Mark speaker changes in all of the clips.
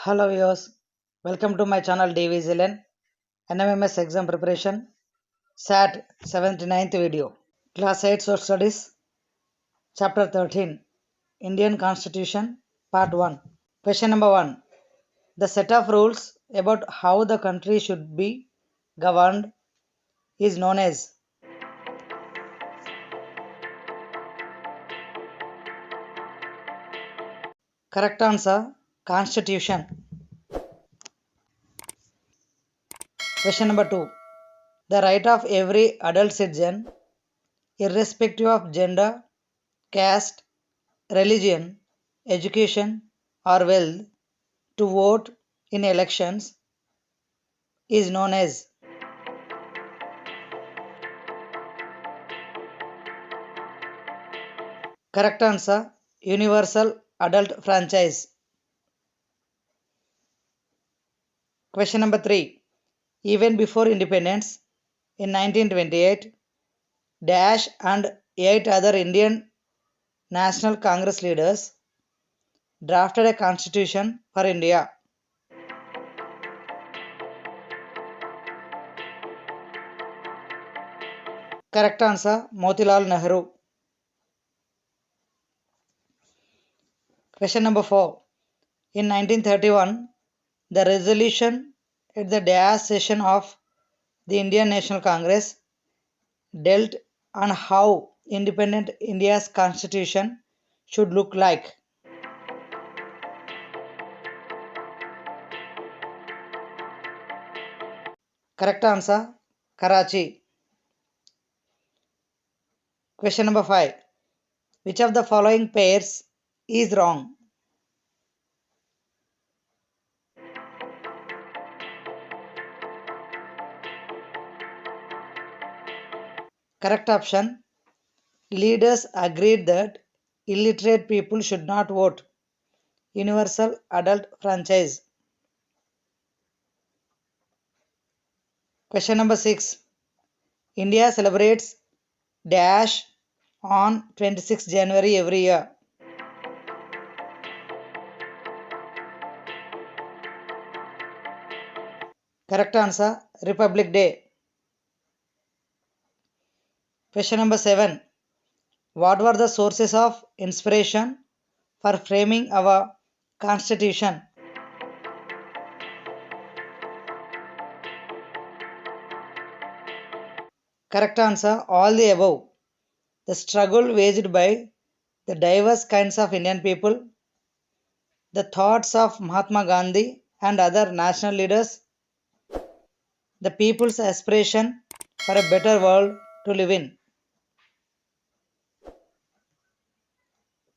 Speaker 1: Hello viewers, welcome to my channel DVZLN NMMS exam preparation SAT-79 video. Class-8 Social Studies, Chapter 13, Indian Constitution, Part 1. Question number 1. The set of rules about how the country should be governed is known as. Correct answer, Constitution. Question number 2. The right of every adult citizen, irrespective of gender, caste, religion, education, or wealth, to vote in elections is known as. Correct answer, universal adult franchise. Question number 3. Even before independence in 1928, Dash and 8 other Indian National Congress leaders drafted a constitution for India. Correct answer, Motilal Nehru. Question number 4. In 1931, the resolution at the Dash session of the Indian National Congress dealt on how independent India's constitution should look like. Correct answer, Karachi. Question number 5. Which of the following pairs is wrong? Correct option. Leaders agreed that illiterate people should not vote. Universal adult franchise. Question number 6. India celebrates Dash on 26 January every year. Correct answer, Republic Day. Question number 7. What were the sources of inspiration for framing our constitution? Correct answer, all the above. The struggle waged by the diverse kinds of Indian people, the thoughts of Mahatma Gandhi and other national leaders, the people's aspiration for a better world to live in.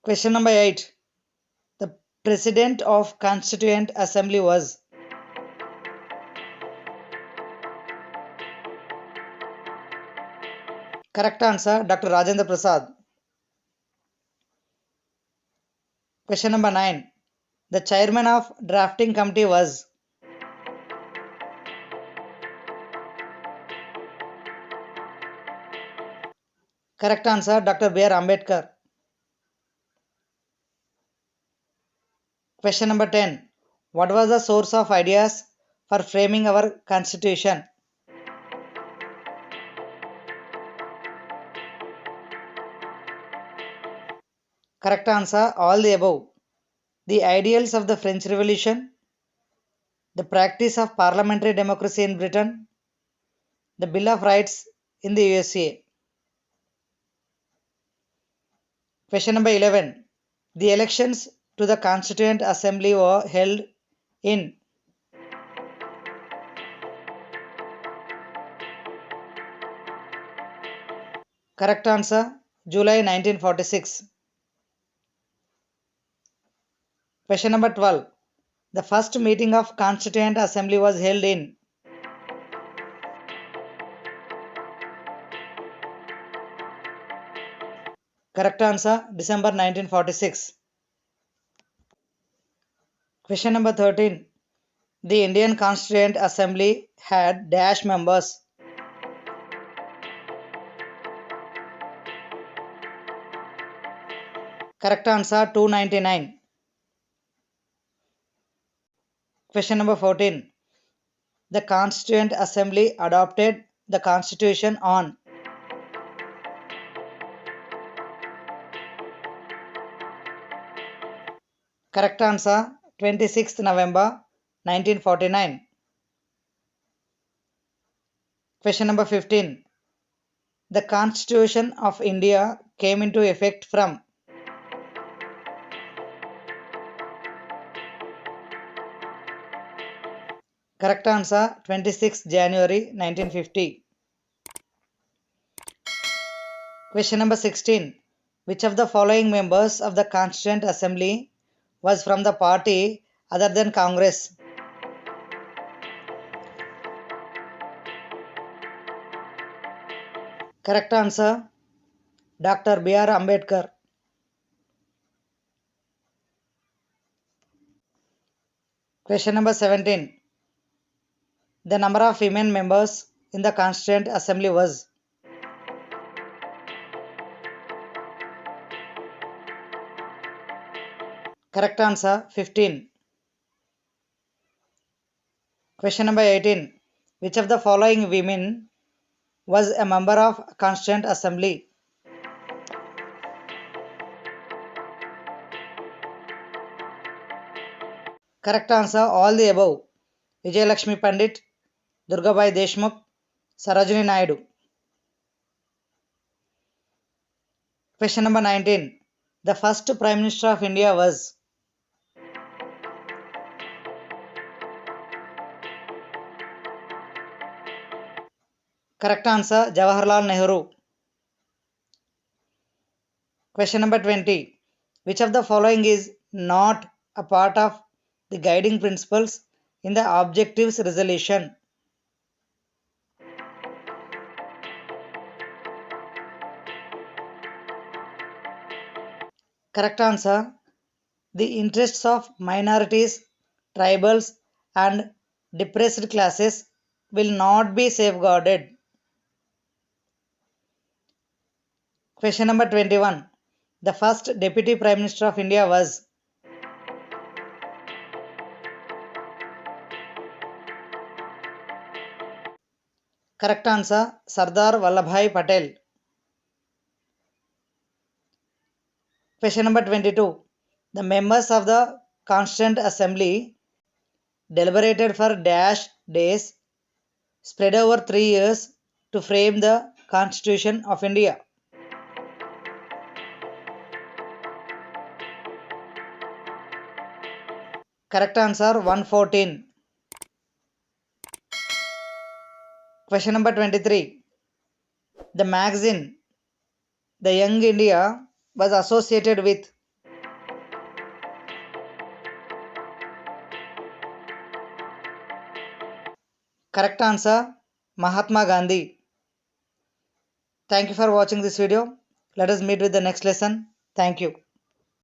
Speaker 1: Question number 8. The President of Constituent Assembly was. Correct answer, Dr. Rajendra Prasad. Question number 9. The chairman of drafting committee was. Correct answer, Dr. B.R. Ambedkar. Question number 10. What was the source of ideas for framing our constitution? Correct answer, all the above. The ideals of the French Revolution, the practice of parliamentary democracy in Britain, the Bill of Rights in the USA. Question number 11. The elections to the Constituent Assembly were held in. Correct answer, July 1946. Question number 12. The first meeting of Constituent Assembly was held in. Correct answer, December 1946. Question number 13. The Indian Constituent Assembly had dash members. Correct answer, 299. Question number 14. The Constituent Assembly adopted the Constitution on. Correct answer 26th November 1949. Question number 15. The Constitution of India came into effect from. Correct answer 26th January 1950. Question number 16. Which of the following members of the Constituent Assembly was from the party other than Congress? Correct answer Dr. B.R. Ambedkar. Question number 17. The number of women members in the Constituent Assembly was. Correct answer 15. Question number 18. Which of the following women was a member of Constituent Assembly? Correct answer all the above. Vijayalakshmi Pandit, Durgabai Deshmukh, Sarojini Naidu. Question number 19. The first Prime Minister of India was. Correct answer Jawaharlal Nehru. Question number 20. Which of the following is not a part of the guiding principles in the objectives resolution? Correct answer. The interests of minorities, tribals, and depressed classes will not be safeguarded. Question number 21. The first Deputy Prime Minister of India was. Correct answer Sardar Vallabhbhai Patel. Question number 22. The members of the Constituent Assembly deliberated for dash days spread over 3 years to frame the Constitution of India. Correct answer 114. Question number 23. The magazine The Young India was associated with. Correct answer Mahatma Gandhi. Thank you for watching this video. Let us meet with the next lesson. Thank you.